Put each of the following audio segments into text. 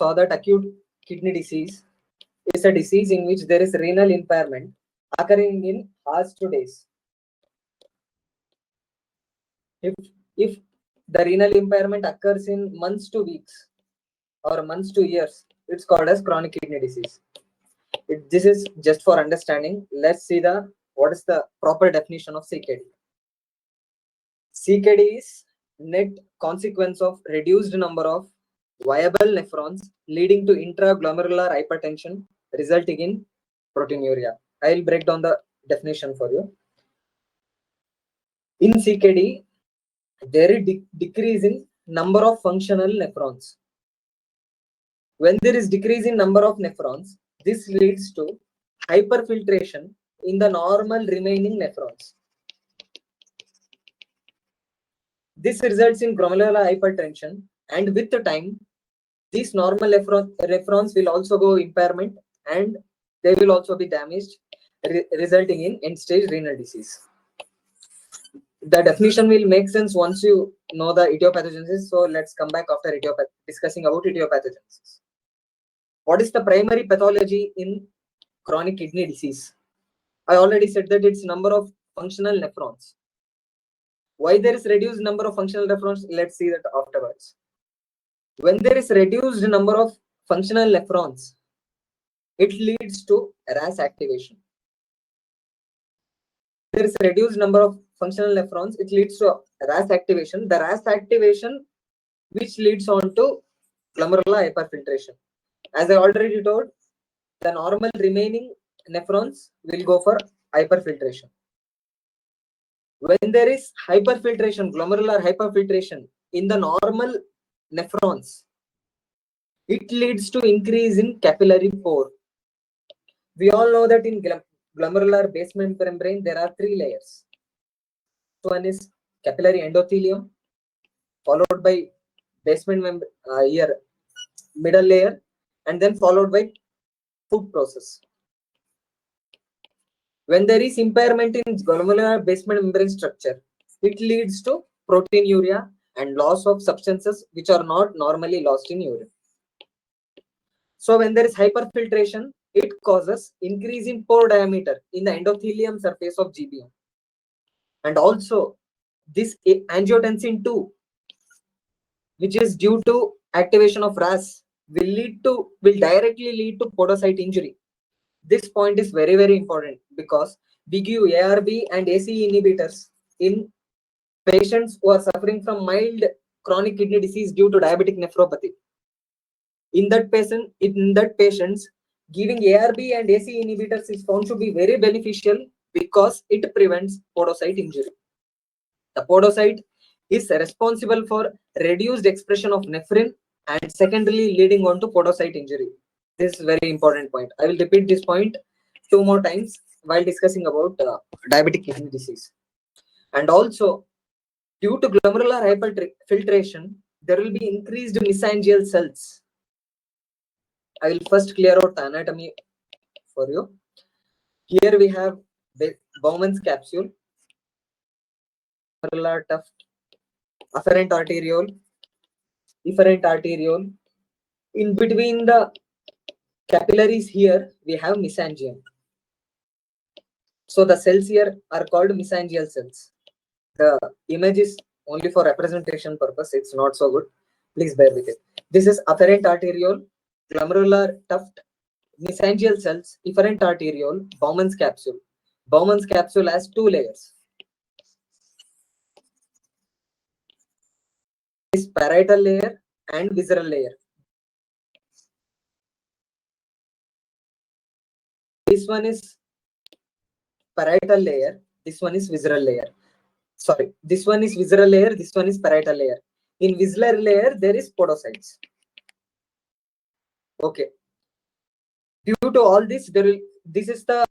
saw that acute kidney disease is a disease in which there is renal impairment occurring in hours to days. If the renal impairment occurs in months to weeks or months to years, it's called as chronic kidney disease. This is just for understanding. Let's see what is the proper definition of CKD. CKD is net consequence of reduced number of viable nephrons leading to intraglomerular hypertension resulting in proteinuria. I will break down the definition for you. In CKD, there is decrease in number of functional nephrons. When there is decrease in number of nephrons, this leads to hyperfiltration in the normal remaining nephrons. This results in glomerular hypertension, and with the time, these normal nephrons will also go impairment and they will also be damaged, resulting in end-stage renal disease. The definition will make sense once you know the etiopathogenesis. So let's come back after discussing about etiopathogenesis. What is the primary pathology in chronic kidney disease? I already said that it's number of functional nephrons. Why there is reduced number of functional nephrons? Let's see that afterwards. When there is reduced number of functional nephrons, it leads to RAS activation. There is reduced number of functional nephrons, it leads to RAS activation. The RAS activation which leads on to glomerular hyperfiltration. As I already told, the normal remaining nephrons will go for hyperfiltration. When there is hyperfiltration, glomerular hyperfiltration in the normal nephrons, it leads to increase in capillary pore. We all know that in glomerular basement membrane, there are 3 layers. One is capillary endothelium, followed by basement membrane, middle layer, and then followed by food process. When there is impairment in glomerular basement membrane structure, it leads to proteinuria and loss of substances which are not normally lost in urine. So when there is hyperfiltration, it causes increase in pore diameter in the endothelium surface of GBM. And also this angiotensin 2, which is due to activation of RAS, will directly lead to podocyte injury. This point is very, very important because we give ARB and ACE inhibitors in patients who are suffering from mild chronic kidney disease due to diabetic nephropathy. In that patients, giving ARB and ACE inhibitors is found to be very beneficial because it prevents podocyte injury. The podocyte is responsible for reduced expression of nephrin and secondly leading on to podocyte injury. This is a very important point. I will repeat this point 2 more times while discussing about diabetic kidney disease. And also, due to glomerular hyperfiltration, there will be increased mesangial cells. I will first clear out the anatomy for you. Here we have the Bowman's capsule, glomerular tuft, afferent arteriole, efferent arteriole. In between the capillaries here, we have mesangium. So the cells here are called mesangial cells. The image is only for representation purpose. It's not so good. Please bear with it. This is afferent arteriole, glomerular tuft, mesangial cells, efferent arteriole, Bowman's capsule. Bowman's capsule has 2 layers. This parietal layer and visceral layer. This one is parietal layer, this one is visceral layer. Sorry, this one is visceral layer, this one is parietal layer. In visceral layer, there is podocytes. Okay. Due to all this, this is the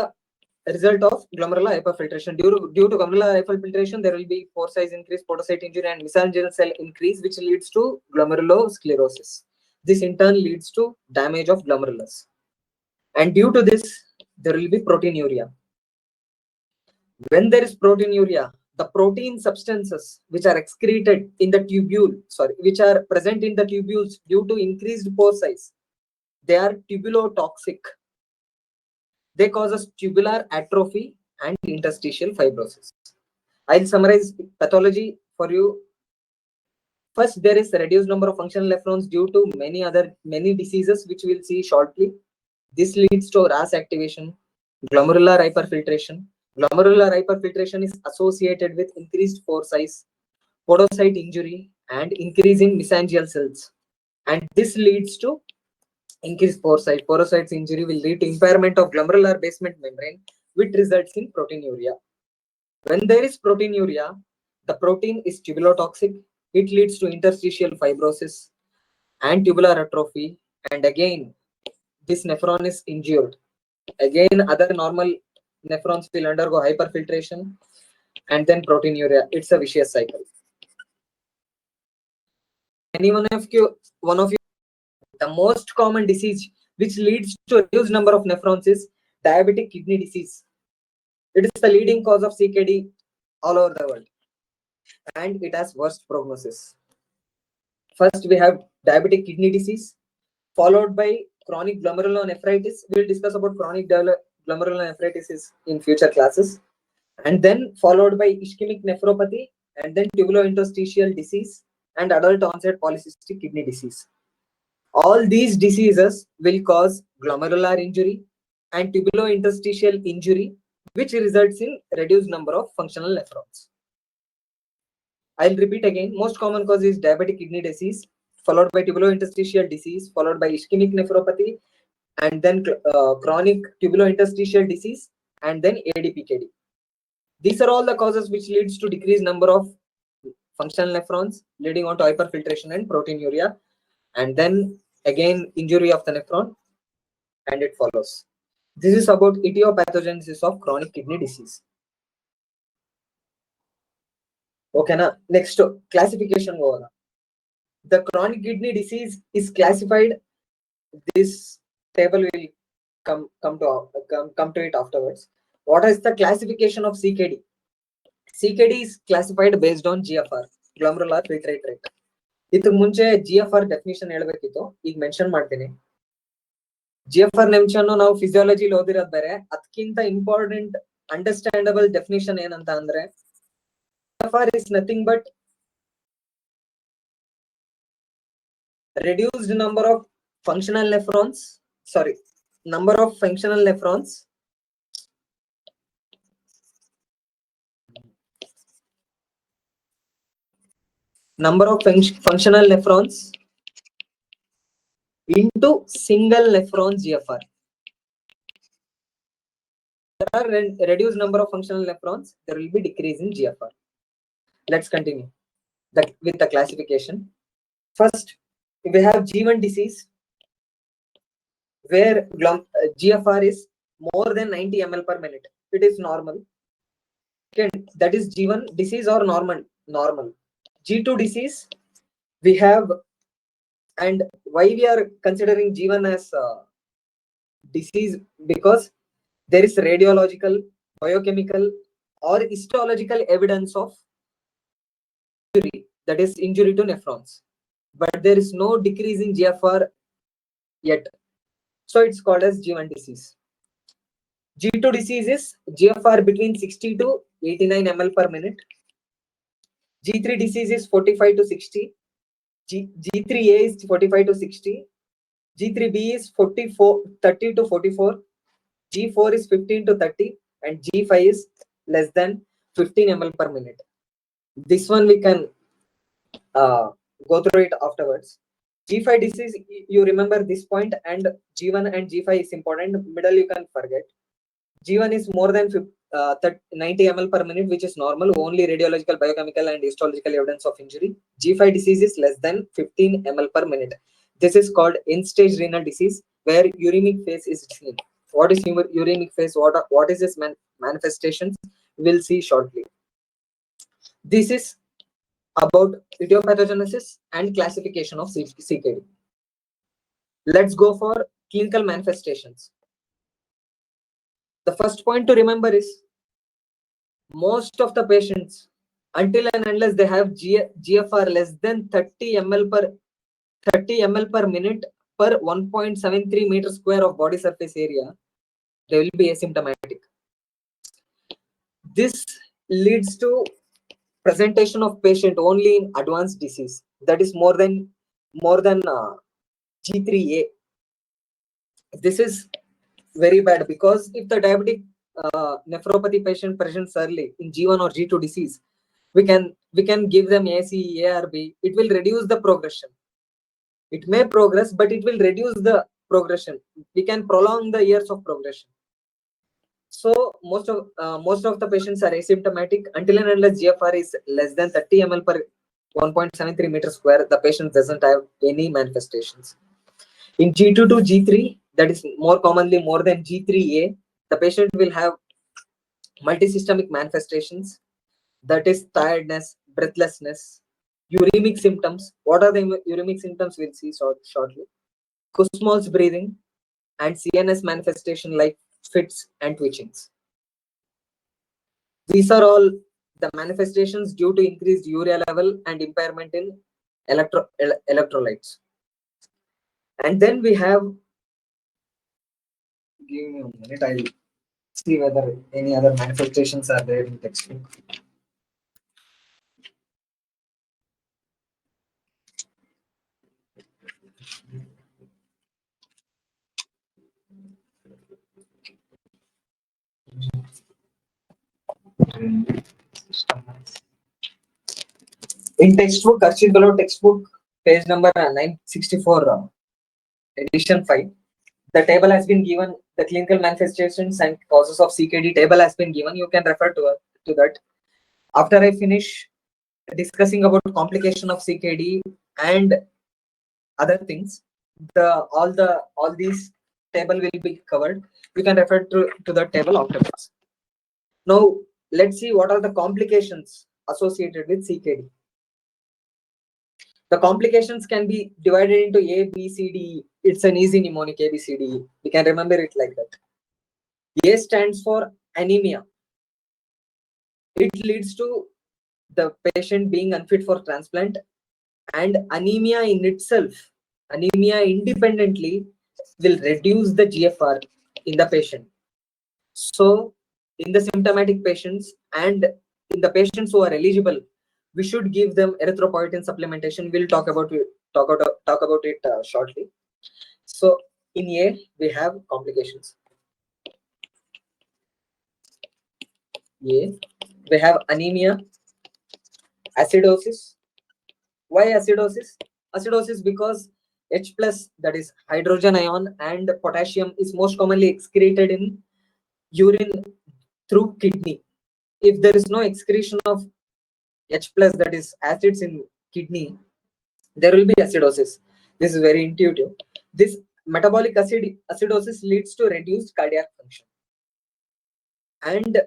result of glomerular hyperfiltration. Due to glomerular hyperfiltration, there will be pore size increase, podocyte injury, and mesangial cell increase, which leads to glomerulosclerosis. This in turn leads to damage of glomerulus. And due to this, there will be proteinuria. When there is proteinuria, the protein substances which are excreted in the tubule, which are present in the tubules due to increased pore size, They are tubulotoxic. They causes tubular atrophy and interstitial fibrosis. I'll summarize pathology for you. First, there is a reduced number of functional nephrons due to many diseases, which we'll see shortly. This leads to RAS activation, glomerular hyperfiltration. Glomerular hyperfiltration is associated with increased pore size, podocyte injury, and increasing mesangial cells. And this leads to increased pore size. Porocytes injury will lead to impairment of glomerular basement membrane, which results in proteinuria. When there is proteinuria, the protein is tubulotoxic. It leads to interstitial fibrosis and tubular atrophy. And again, this nephron is injured. Again, other normal nephrons will undergo hyperfiltration and then proteinuria. It's a vicious cycle. One of you, the most common disease which leads to a reduced number of nephrons is diabetic kidney disease. It is the leading cause of CKD all over the world, and it has worst prognosis. First, we have diabetic kidney disease, followed by chronic glomerulonephritis. We will discuss about chronic glomerulonephritis in future classes, and then followed by ischemic nephropathy, and then tubulointerstitial disease, and adult onset polycystic kidney disease. All these diseases will cause glomerular injury and tubulointerstitial injury, which results in reduced number of functional nephrons. I'll repeat again. Most common cause is diabetic kidney disease, followed by tubulointerstitial disease, followed by ischemic nephropathy, and then chronic tubulointerstitial disease, and then ADPKD. These are all the causes which leads to decreased number of functional nephrons, leading on to hyperfiltration and proteinuria, and then again injury of the nephron, and it follows. This is about etiopathogenesis of chronic kidney disease. Okay, now next classification over. The chronic kidney disease is classified. This table will come to it afterwards. What is the classification of CKD? CKD is classified based on GFR, glomerular filtrate rate. ಇದಕ್ಕೆ ಮುಂಚೆ GFR definition ಹೇಳ್ಬೇಕಿತ್ತು, ಈಗ mention ಮಾಡ್ತೀನಿ. GFR ನೆನ್ಷನ್ ನಾವು ಫಿಸಿಯಾಲಜಿಲಿ ಓದಿರೋದು ಬೇರೆ, ಅದಕ್ಕಿಂತ important understandable definition ಏನಂತ ಅಂದ್ರೆ GFR is nothing but reduced number of functional nephrons, number of functional nephrons functional nephrons into single nephron GFR. There are reduced number of functional nephrons, there will be decrease in GFR. Let's continue with the classification. First, we have G1 disease, where GFR is more than 90 ml per minute. It is normal. Second, that is G1 disease or normal. G2 disease we have, and why we are considering G1 as disease, because there is radiological, biochemical or histological evidence of injury, that is injury to nephrons, but there is no decrease in GFR yet, so it's called as G1 disease. G2 disease is GFR between 60 to 89 ml per minute. G3 disease is 45 to 60. G3A is 45 to 60. G3B is 30 to 44. G4 is 15 to 30, and G5 is less than 15 ml per minute. This one we can go through it afterwards. G5 disease, you remember this point, and G1 and G5 is important. Middle you can forget. G1 is more than 90 ml per minute, which is normal, only radiological, biochemical and histological evidence of injury. G5 disease is less than 15 ml per minute. This is called end-stage renal disease, where uremic phase is seen. What is uremic phase? What is its manifestations? We'll see shortly. This is about etiopathogenesis and classification of CKD. Let's go for clinical manifestations. The first point to remember is most of the patients, until and unless they have GFR less than 30 ml per minute per 1.73 meters square of body surface area, they will be asymptomatic. This leads to presentation of patient only in advanced disease, that is more than G3A. This is very bad, because if the diabetic nephropathy patient presents early in G1 or G2 disease, we can give them AC, ARB. It will reduce the progression. It may progress, but it will reduce the progression. We can prolong the years of progression. So most of the patients are asymptomatic until and unless GFR is less than 30 ml per 1.73 meter square. The patient doesn't have any manifestations. In G2 to G3, that is more commonly more than G3A, the patient will have multisystemic manifestations, that is tiredness, breathlessness, uremic symptoms. What are the uremic symptoms? We'll see shortly. Kussmaul's breathing and CNS manifestation like fits and twitchings. These are all the manifestations due to increased urea level and impairment in electrolytes. And then we have, give me a minute, I'll see whether any other manifestations are there in textbook. In textbook, Archit below textbook, page number 964, edition 5, the table has been given. The clinical manifestations and causes of CKD table has been given. You can refer to that. After I finish discussing about complication of CKD and other things, all these table will be covered. You can refer to the table afterwards. Now let's see what are the complications associated with CKD. The complications can be divided into A, B, C, D, E. It's an easy mnemonic, A, B, C, D, E. We can remember it like that. A stands for anemia. It leads to the patient being unfit for transplant, and anemia in itself, anemia independently will reduce the GFR in the patient. So in the symptomatic patients and in the patients who are eligible, we should give them erythropoietin supplementation. We'll talk about it shortly. So in A, we have complications. A, we have anemia, acidosis. Why acidosis? Acidosis because H plus, that is hydrogen ion, and potassium is most commonly excreted in urine through kidney. If there is no excretion of H plus, that is acids in kidney, there will be acidosis. This is very intuitive. This metabolic acidosis leads to reduced cardiac function. And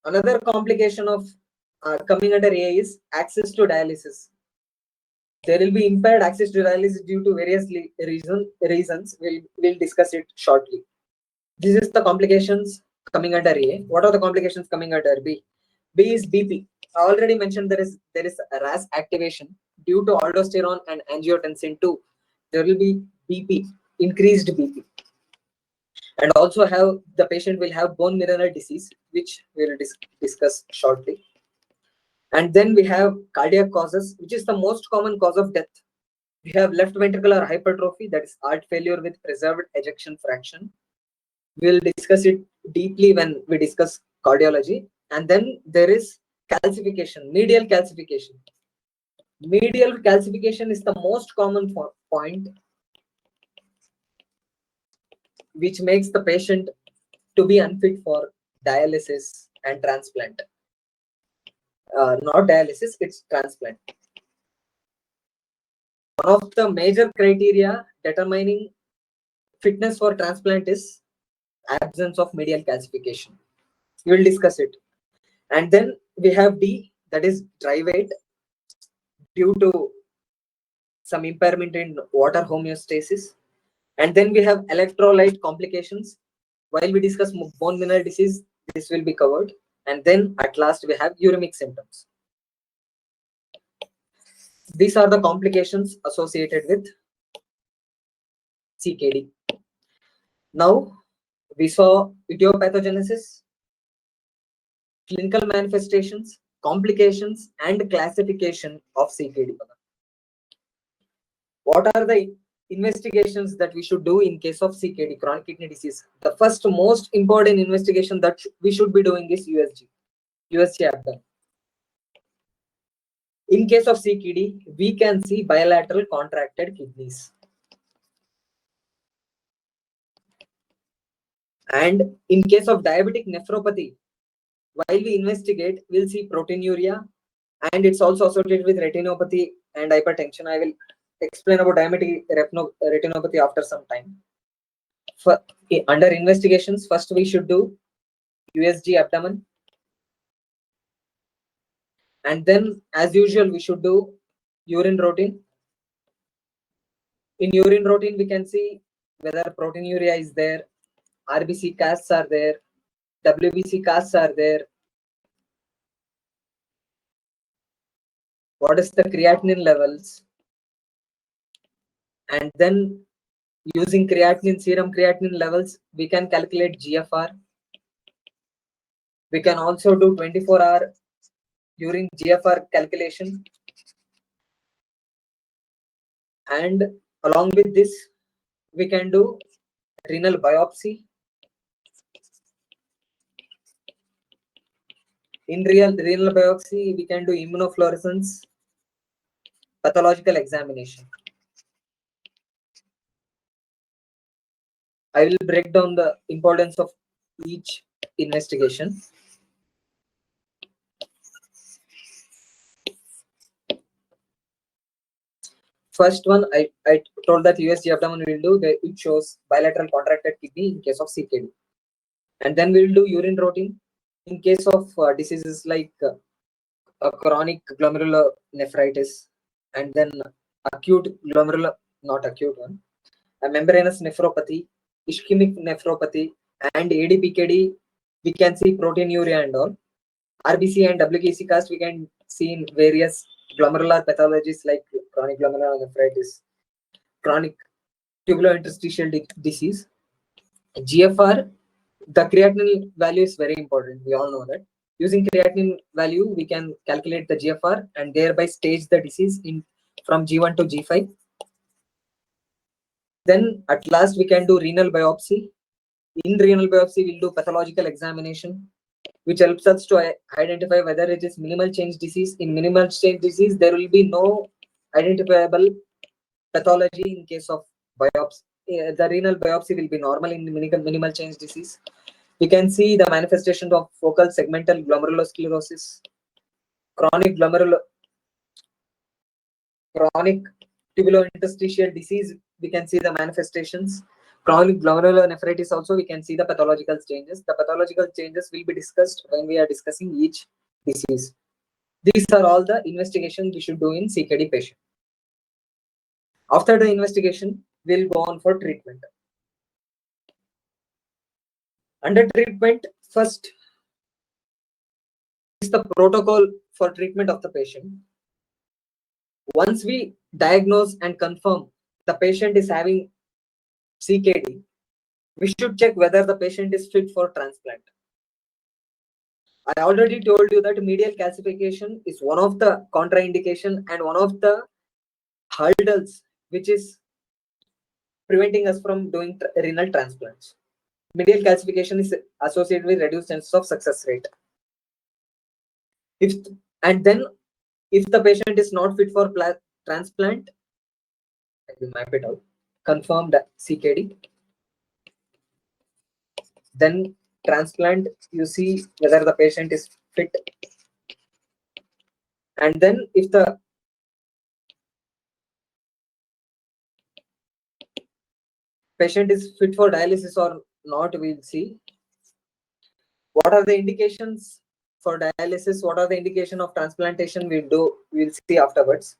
another complication of coming under A is access to dialysis. There will be impaired access to dialysis due to various reasons. We'll discuss it shortly. This is the complications coming under A. What are the complications coming under B? B is BP. I already mentioned there is RAS activation due to aldosterone and angiotensin 2. There will be BP, increased BP. And also the patient will have bone mineral disease, which we will discuss shortly. And then we have cardiac causes, which is the most common cause of death. We have left ventricular hypertrophy, that is heart failure with preserved ejection fraction. We'll discuss it deeply when we discuss cardiology. And then there is calcification, medial calcification. Medial calcification is the most common point, which makes the patient to be unfit for dialysis and transplant. Not dialysis, it's transplant. One of the major criteria determining fitness for transplant is absence of medial calcification. We will discuss it. And then we have D, that is dry weight due to some impairment in water homeostasis. And then we have electrolyte complications. While we discuss bone mineral disease, this will be covered. And then at last we have uremic symptoms. These are the complications associated with CKD. Now we saw etiopathogenesis, clinical manifestations, complications, and classification of CKD. What are the investigations that we should do in case of CKD, chronic kidney disease? The first most important investigation that we should be doing is USG abdomen. In case of CKD, we can see bilateral contracted kidneys. And in case of diabetic nephropathy, while we investigate, we'll see proteinuria, and it's also associated with retinopathy and hypertension. I will explain about diabetic retinopathy after some time. Under investigations, first we should do USG abdomen, and then as usual we should do urine routine. In urine routine, we can see whether proteinuria is there, RBC casts are there, WBC casts are there, what is the creatinine levels, and then using serum creatinine levels, we can calculate GFR. We can also do 24-hour urine GFR calculation, and along with this, we can do renal biopsy. In renal biopsy, we can do immunofluorescence, pathological examination. I will break down the importance of each investigation. First one, I told that USG abdomen will do, it shows bilateral contracted kidney in case of CKD. And then we will do urine routine in case of diseases like chronic glomerulonephritis, and then acute membranous nephropathy, ischemic nephropathy, and ADPKD. We can see proteinuria and all. RBC and WBC cast we can see in various glomerular pathologies like chronic glomerulonephritis, chronic tubulointerstitial disease. GFR, the creatinine value is very important. We all know that. Using creatinine value, we can calculate the GFR and thereby stage the disease from G1 to G5. Then at last we can do renal biopsy. In renal biopsy, we'll do pathological examination, which helps us to identify whether it is minimal change disease. In minimal change disease, there will be no identifiable pathology in case of biopsy. The renal biopsy will be normal in minimal change disease. We can see the manifestation of focal segmental glomerulosclerosis, chronic tubulointerstitial disease. We can see the manifestations. Chronic glomerulonephritis also, we can see the pathological changes. The pathological changes will be discussed when we are discussing each disease. These are all the investigations we should do in CKD patient. After the investigation, we'll go on for treatment. Under treatment, first is the protocol for treatment of the patient. Once we diagnose and confirm the patient is having CKD, we should check whether the patient is fit for transplant. I already told you that medial calcification is one of the contraindication and one of the hurdles which is preventing us from doing renal transplants. Medial calcification is associated with reduced chances of success rate. If the patient is not fit for transplant, I will map it out. Confirmed CKD. Then transplant, you see whether the patient is fit. And then if the patient is fit for dialysis or not, we'll see. What are the indications for dialysis? What are the indications of transplantation? We'll see afterwards.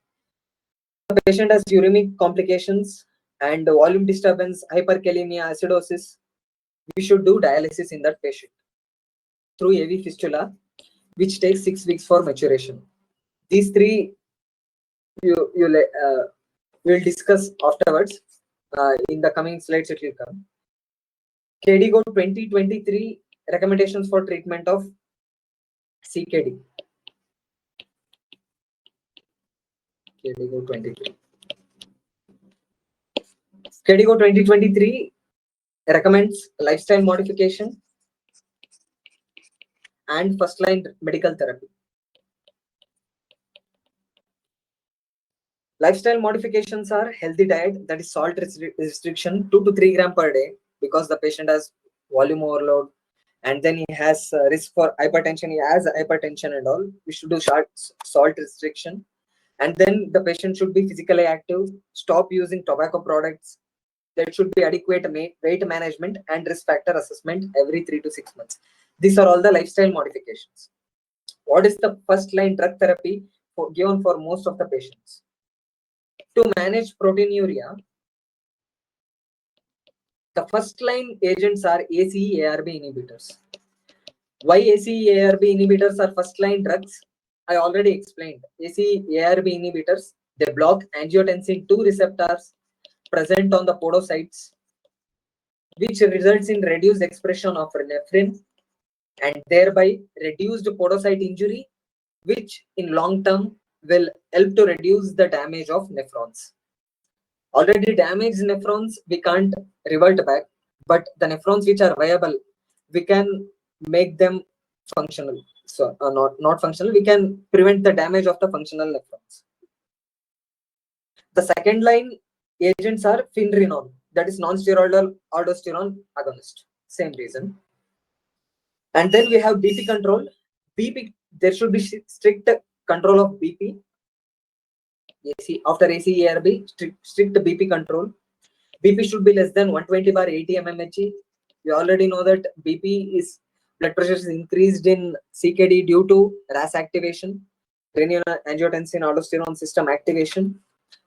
The patient has uremic complications and volume disturbance, hyperkalemia, acidosis. We should do dialysis in that patient through AV fistula, which takes 6 weeks for maturation. These three we'll discuss afterwards. In the coming slides, it will come. KDGO 2023 recommendations for treatment of CKD. KDGO 23. KDGO 2023 recommends lifestyle modification and first line medical therapy. Lifestyle modifications are healthy diet, that is salt restriction 2 to 3 gram per day, because the patient has volume overload and then he has risk for hypertension. He has hypertension and all. We should do short salt restriction, and then the patient should be physically active. Stop using tobacco products. There should be adequate weight management and risk factor assessment every 3 to 6 months. These are all the lifestyle modifications. What is the first line drug therapy given for most of the patients? To manage proteinuria, the first line agents are ACE-ARB inhibitors. Why ACE-ARB inhibitors are first line drugs? I already explained. ACE-ARB inhibitors, they block angiotensin 2 receptors present on the podocytes, which results in reduced expression of nephrin and thereby reduced podocyte injury, which in long term will help to reduce the damage of nephrons. Already damaged nephrons, we can't revert back, but the nephrons which are viable, we can make them functional. So not functional, we can prevent the damage of the functional nephrons. The second line agents are finrenone, that is non-steroidal aldosterone agonist. Same reason. And then we have BP control. BP, there should be strict control of BP. After ACE-ARB, strict BP control. BP should be less than 120/80 mmHg. We already know that BP is blood pressure is increased in CKD due to RAS activation, renin-angiotensin aldosterone system activation,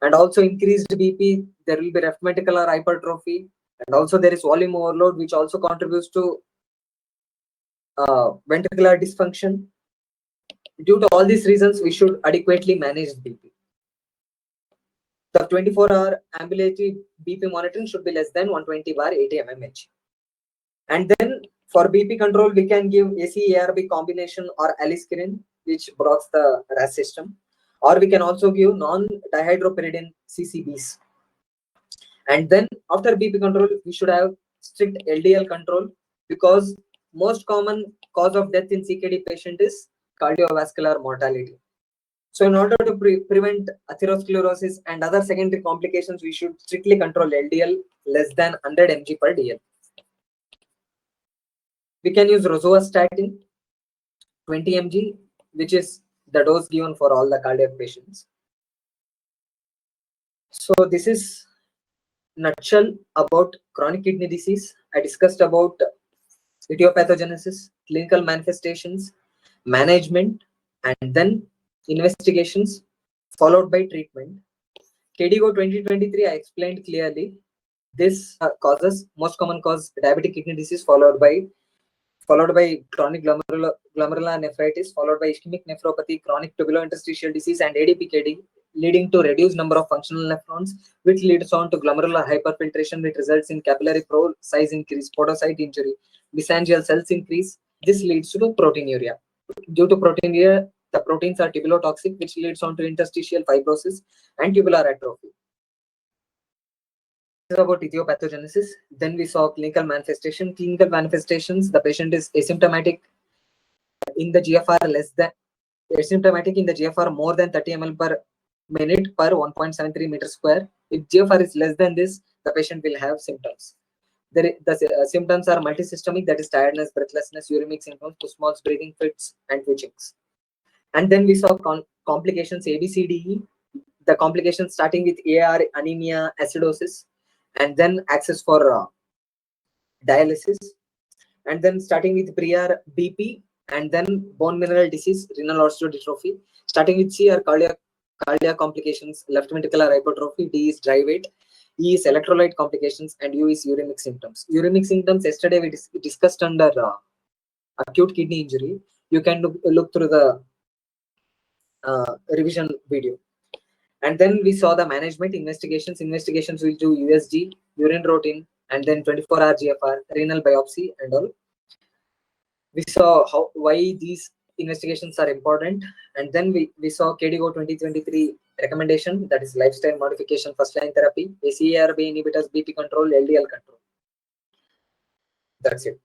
and also increased BP. There will be left ventricular hypertrophy, and also there is volume overload, which also contributes to ventricular dysfunction. Due to all these reasons, we should adequately manage BP. The 24-hour ambulatory BP monitoring should be less than 120/80 mmHg. And then for BP control, we can give ACE-ARB combination or aliskiren, which blocks the RAS system, or we can also give non-dihydropyridine CCBs. And then after BP control, we should have strict LDL control, because most common cause of death in CKD patient is cardiovascular mortality. So in order to prevent atherosclerosis and other secondary complications, we should strictly control LDL less than 100 mg/dl. We can use rosuvastatin 20 mg, which is the dose given for all the cardiac patients. So this is nutshell about chronic kidney disease. I discussed about etiopathogenesis, clinical manifestations, management, and then investigations, followed by treatment. KDGO 2023, I explained clearly. This causes, most common cause, diabetic kidney disease, followed by chronic glomerular nephritis, followed by ischemic nephropathy, chronic tubulointerstitial disease, and ADPKD, leading to reduced number of functional nephrons, which leads on to glomerular hyperfiltration, which results in capillary pore size increase, podocyte injury, mesangial cells increase. This leads to proteinuria. Due to proteinuria, the proteins are tubulotoxic, which leads on to interstitial fibrosis and tubular atrophy. About etiopathogenesis. Then we saw clinical manifestation. Clinical manifestations, the patient is asymptomatic in the GFR more than 30 ml per minute per 1.73 meters square. If GFR is less than this, the patient will have symptoms. The symptoms are multisystemic, that is tiredness, breathlessness, uremic symptoms, push-mouse, breathing fits, and twitchings. And then we saw complications ABCDE. The complications starting with AR, anemia, acidosis, and then access for dialysis, and then starting with pre-R BP, and then bone mineral disease, renal osteodystrophy. Starting with C are cardiac complications, left ventricular hypertrophy, D is dry weight, E is electrolyte complications, and U is uremic symptoms. Uremic symptoms, yesterday we discussed under acute kidney injury. You can look through the revision video. And then we saw the management investigations. Investigations will do USG, urine routine, and then 24-hour GFR, renal biopsy, and all. We saw why these investigations are important, and then we saw KDO 2023 recommendation, that is lifestyle modification, first line therapy, ACARB inhibitors, BP control, LDL control. That's it.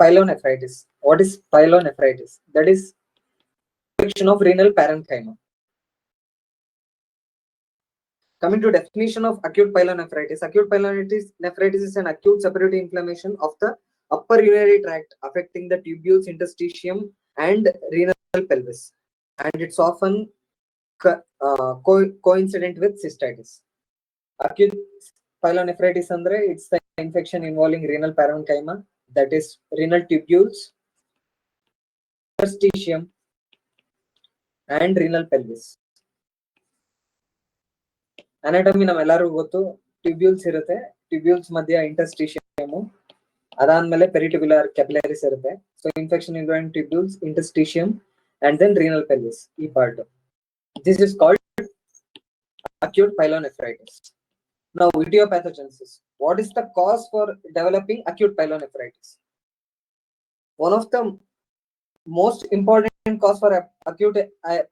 Pyelonephritis. What is pyelonephritis? That is infection of renal parenchyma. Coming to definition of acute pyelonephritis. Acute pyelonephritis is an acute separative inflammation of the upper urinary tract affecting the tubules, interstitium, and renal pelvis. And it's often coincident with cystitis. Acute pyelonephritis andre, it's the infection involving renal parenchyma, that is renal tubules, interstitium, and renal pelvis. Anatomy namellargu gottu, tubules irutte, tubules madhya interstitium, ಅದಾದ್ಮೇಲೆ peritubular capillaries ಇರುತ್ತೆ. So infection involving tubules, interstitium, and then renal pelvis. ಈ part. This is called acute pyelonephritis. Now, etiopathogenesis. What is the cause for developing acute pyelonephritis? One of the most important cause for acute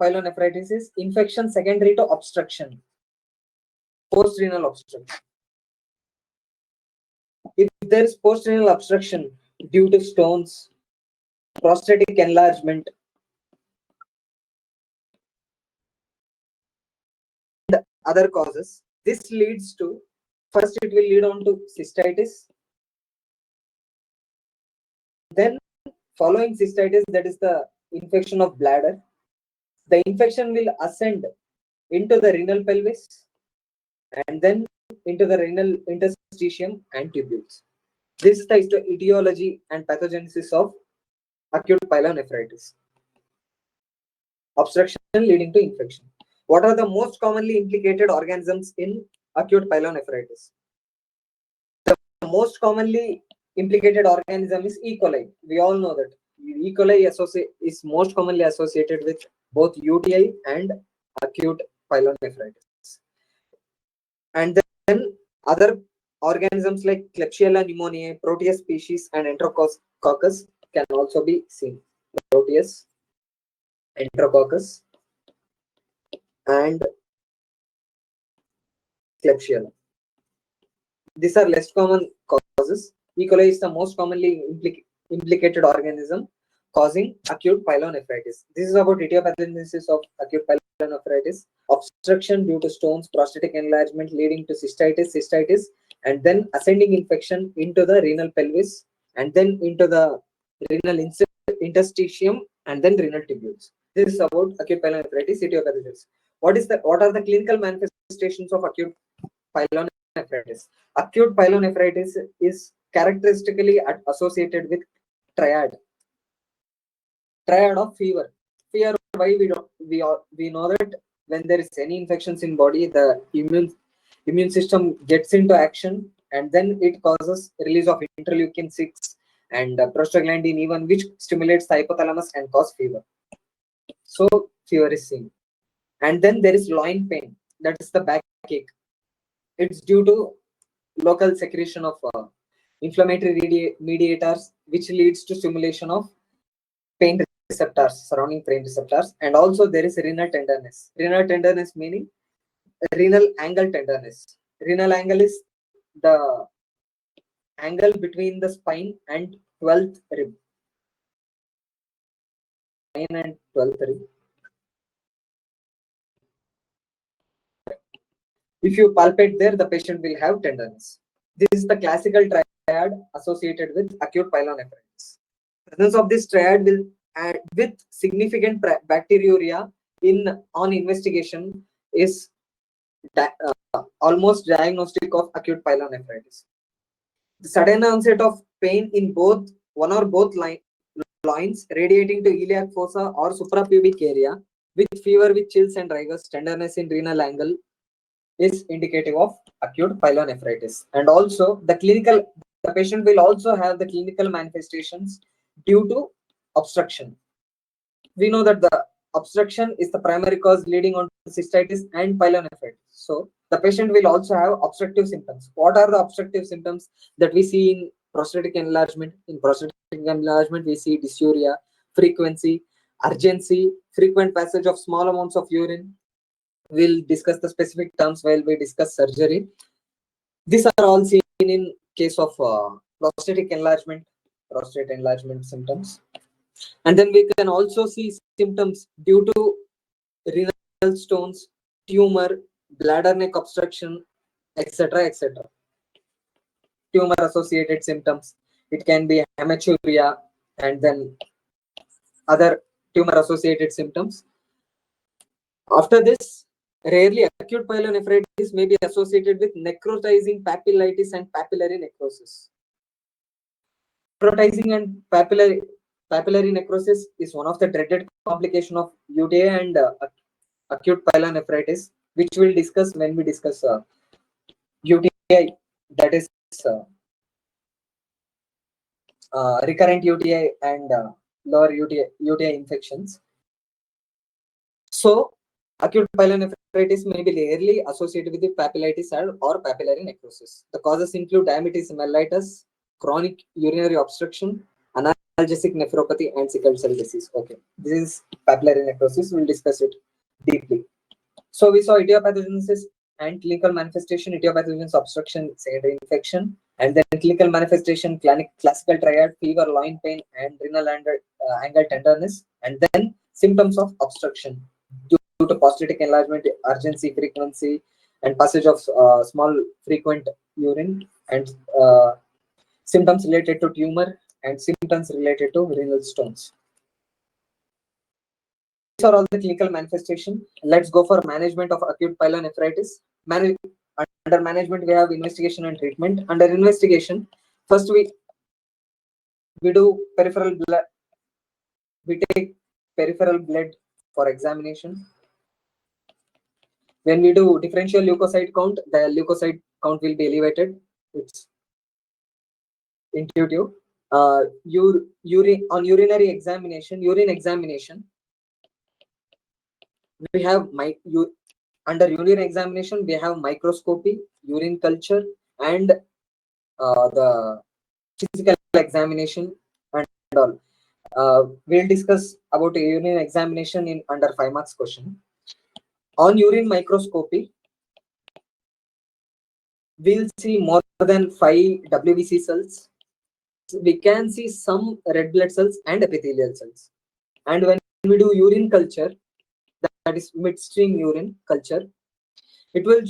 pyelonephritis is infection secondary to obstruction, post-renal obstruction. If there is post-renal obstruction due to stones, prostatic enlargement, and other causes, this leads to, first it will lead on to cystitis. Then following cystitis, that is the infection of bladder. The infection will ascend into the renal pelvis and then into the renal interstitium and tubules. This is the etiology and pathogenesis of acute pyelonephritis. Obstruction leading to infection. What are the most commonly implicated organisms in acute pyelonephritis? The most commonly implicated organism is E. coli. We all know that E. coli is most commonly associated with both UTI and acute pyelonephritis. And then other organisms like Klebsiella pneumoniae, Proteus species, and Enterococcus can also be seen. Proteus, Enterococcus, and Klebsiella. These are less common causes. E. coli is the most commonly implicated organism causing acute pyelonephritis. This is about etiopathogenesis of acute pyelonephritis. Obstruction due to stones, prostatic enlargement leading to cystitis, and then ascending infection into the renal pelvis, and then into the renal interstitium, and then renal tubules. This is about acute pyelonephritis, etiopathogenesis. What are the clinical manifestations of acute pyelonephritis? Acute pyelonephritis is characteristically associated with triad of fever. Why we know that when there is any infections in body, the immune system gets into action, and then it causes release of interleukin 6 and prostaglandin E1, which stimulates the hypothalamus and cause fever. So fever is seen. And then there is loin pain, that is the backache. It's due to local secretion of inflammatory mediators, which leads to stimulation of pain receptors, surrounding pain receptors. And also there is renal tenderness. Renal tenderness meaning renal angle tenderness. Renal angle is the angle between the spine and 12th rib. Spine and 12th rib. If you palpate there, the patient will have tenderness. This is the classical triad associated with acute pyelonephritis. Presence of this triad will add with significant bacteriuria on investigation is almost diagnostic of acute pyelonephritis. The sudden onset of pain in one or both loins radiating to iliac fossa or suprapubic area, with fever with chills and rigors, tenderness in renal angle, is indicative of acute pyelonephritis. And also the patient will also have the clinical manifestations due to obstruction. We know that the obstruction is the primary cause leading on to cystitis and pyelonephritis. So the patient will also have obstructive symptoms. What are the obstructive symptoms that we see in prostatic enlargement? In prostatic enlargement, we see dysuria, frequency, urgency, frequent passage of small amounts of urine. We'll discuss the specific terms while we discuss surgery. These are all seen in case of prostate enlargement symptoms. And then we can also see symptoms due to renal stones, tumor, bladder neck obstruction, etc. etc. Tumor associated symptoms. It can be hematuria and then other tumor associated symptoms. After this, rarely acute pyelonephritis may be associated with necrotizing papillitis and papillary necrosis. Necrotizing and papillary necrosis is one of the dreaded complications of UTI and acute pyelonephritis, which we'll discuss when we discuss UTI, that is recurrent UTI and lower UTI infections. So, acute pyelonephritis may be rarely associated with the papillitis or papillary necrosis. The causes include diabetes mellitus, chronic urinary obstruction, analgesic nephropathy, and sickle cell disease. Okay, this is papillary necrosis. We'll discuss it deeply. So we saw idiopathogenesis and clinical manifestation. Idiopathogenesis obstruction, secondary infection, and then clinical manifestation, classical triad, fever, loin pain, and renal angle tenderness, and then symptoms of obstruction due to prostatic enlargement, urgency, frequency, and passage of small frequent urine, and symptoms related to tumor and symptoms related to renal stones. These are all the clinical manifestation. Let's go for management of acute pyelonephritis. Under management, we have investigation and treatment. Under investigation, first we do peripheral blood. We take peripheral blood for examination. When we do differential leukocyte count, the leukocyte count will be elevated. It's intuitive. On urinary examination, urine examination, we have under urine examination, we have microscopy, urine culture, and the physical examination and all. We'll discuss about urine examination in under 5 marks question. On urine microscopy, we'll see more than 5 WBC cells. We can see some red blood cells and epithelial cells. And when we do urine culture, that is midstream urine culture, it will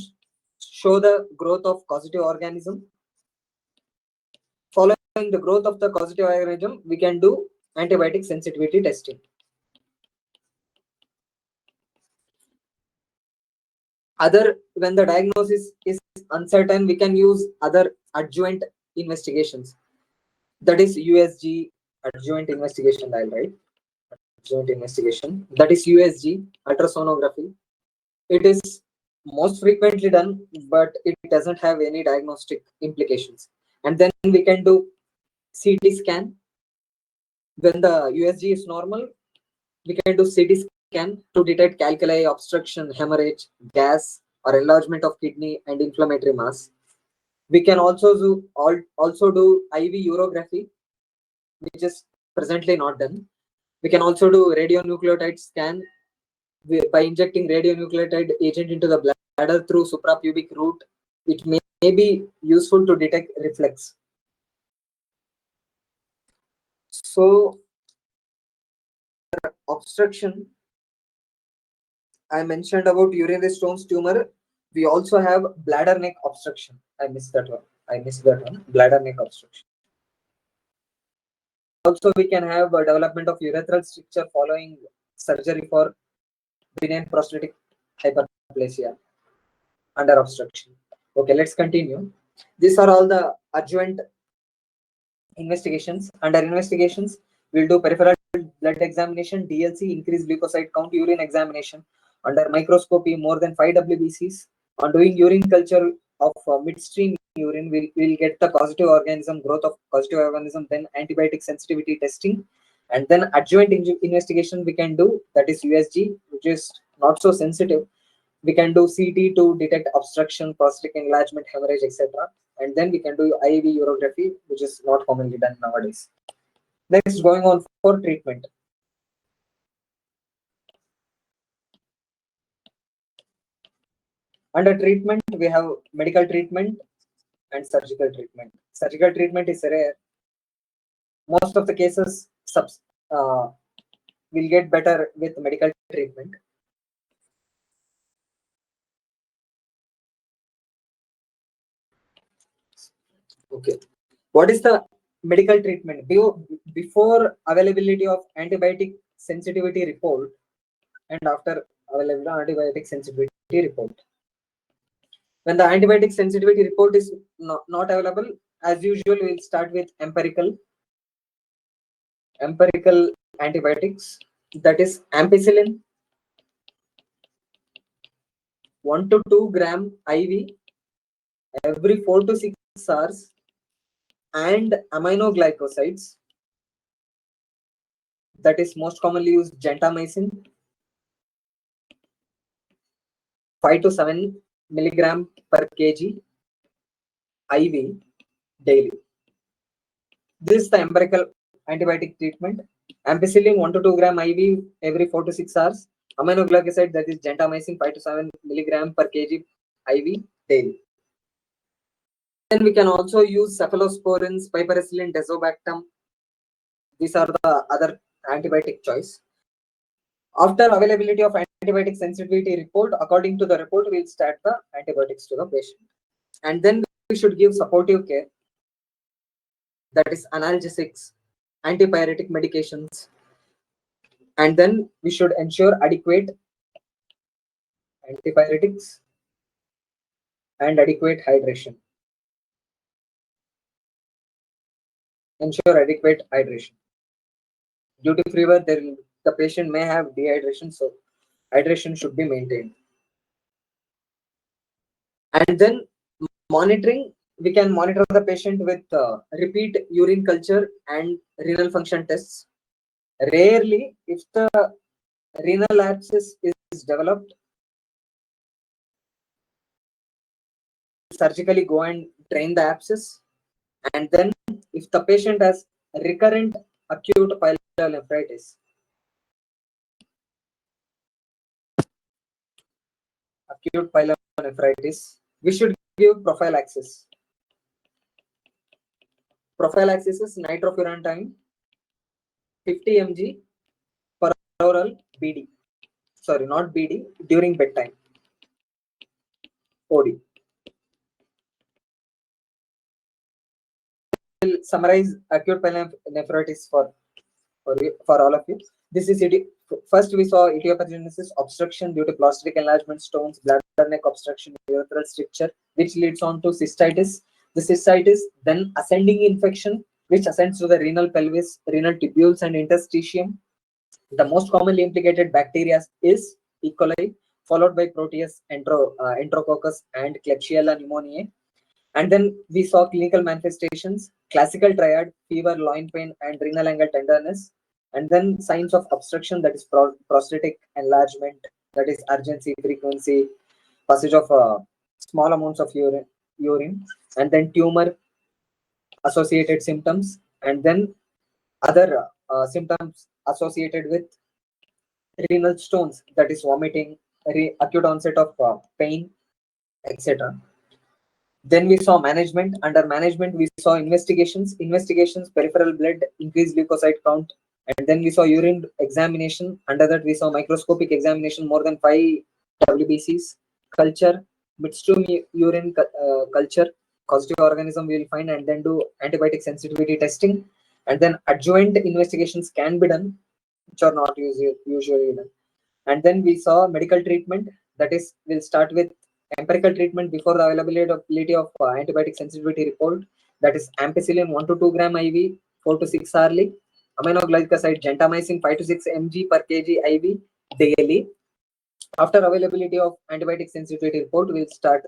show the growth of causative organism. Following the growth of the causative organism, we can do antibiotic sensitivity testing. When the diagnosis is uncertain, we can use other adjuvant investigations. That is USG, adjuvant investigation dial, right? Adjuvant investigation. That is USG, ultrasonography. It is most frequently done, but it doesn't have any diagnostic implications. And then we can do CT scan. When the USG is normal, we can do CT scan to detect calculi, obstruction, hemorrhage, gas, or enlargement of kidney and inflammatory mass. We can also do IV urography, which is presently not done. We can also do radionucleotide scan by injecting radionucleotide agent into the bladder through suprapubic route. It may be useful to detect reflux. So, obstruction, I mentioned about urinary stones, tumor. We also have bladder neck obstruction. I missed that one. Bladder neck obstruction. Also, we can have a development of urethral stricture following surgery for benign prostatic hyperplasia under obstruction. Okay, let's continue. These are all the adjuvant investigations. Under investigations, we'll do peripheral blood examination, DLC, increased leukocyte count, urine examination. Under microscopy, more than 5 WBCs. On doing urine culture of midstream urine, we'll get the causative organism, growth of causative organism, then antibiotic sensitivity testing. And then adjuvant investigation we can do, that is USG, which is not so sensitive. We can do CT to detect obstruction, prostatic enlargement, hemorrhage, etc. And then we can do IV urography, which is not commonly done nowadays. Next, going on for treatment. Under treatment, we have medical treatment and surgical treatment. Surgical treatment is rare. Most of the cases uh, will get better with medical treatment. Okay. What is the medical treatment? Before availability of antibiotic sensitivity report and after availability of antibiotic sensitivity report. When the antibiotic sensitivity report is not available, as usual, we'll start with empirical antibiotics, that is ampicillin 1 to 2 gram IV every 4 to 6 hours, and aminoglycosides, that is most commonly used gentamicin 5 to 7 milligram per kg IV daily. This is the empirical antibiotic treatment. Ampicillin 1 to 2 gram IV every 4 to 6 hours. Aminoglycoside, that is gentamicin 5 to 7 milligram per kg IV daily. Then we can also use cephalosporins, piperacillin, desobactam. These are the other antibiotic choice. After availability of antibiotic sensitivity report, according to the report, we'll start the antibiotics to the patient. And then we should give supportive care, that is analgesics, antipyretic medications, and then we should ensure adequate antipyretics and adequate hydration. Ensure adequate hydration. Due to fever, the patient may have dehydration, so hydration should be maintained. And then monitoring, we can monitor the patient with repeat urine culture and renal function tests. Rarely, if the renal abscess is developed, surgically go and drain the abscess. And then if the patient has recurrent acute pyelonephritis, we should give prophylaxis. Prophylaxis is nitrofurantoin 50 mg per oral BD. Sorry, not BD, during bedtime. OD. Will summarize acute pyelonephritis for all of you. This is it. First, we saw idiopathogenesis, obstruction due to prostatic enlargement, stones, bladder neck obstruction, urethral stricture, which leads on to cystitis. The cystitis, then ascending infection, which ascends to the renal pelvis, renal tubules, and interstitium. The most commonly implicated bacteria is E. coli, followed by Proteus, Enterococcus, and Klebsiella pneumoniae. And then we saw clinical manifestations, classical triad, fever, loin pain, and renal angle tenderness. And then signs of obstruction, that is prostatic enlargement, that is urgency, frequency, passage of small amounts of urine, and then tumor associated symptoms, and then other symptoms associated with renal stones, that is vomiting, acute onset of pain, etc. Then we saw management. Under management, we saw investigations, peripheral blood, increased leukocyte count. And then we saw urine examination. Under that, we saw microscopic examination, more than 5 WBCs, culture, midstream urine culture, causative organism we will find, and then do antibiotic sensitivity testing. And then adjuvant investigations can be done, which are not usually done. And then we saw medical treatment, that is, we'll start with empirical treatment before the availability of antibiotic sensitivity report, that is ampicillin 1 to 2 gram IV 4 to 6 hourly, aminoglycoside gentamicin 5 to 6 mg per kg IV daily. After availability of antibiotic sensitivity report, we'll start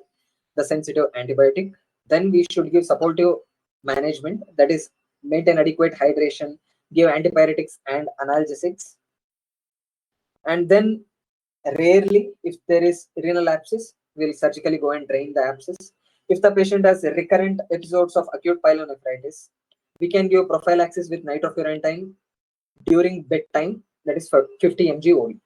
the sensitive antibiotic. Then we should give supportive management, that is maintain adequate hydration, give antipyretics and analgesics. And then rarely, if there is renal abscess, we'll surgically go and drain the abscess. If the patient has recurrent episodes of acute pyelonephritis, we can give prophylaxis with nitrofurantoin during bedtime, that is for 50 mg only.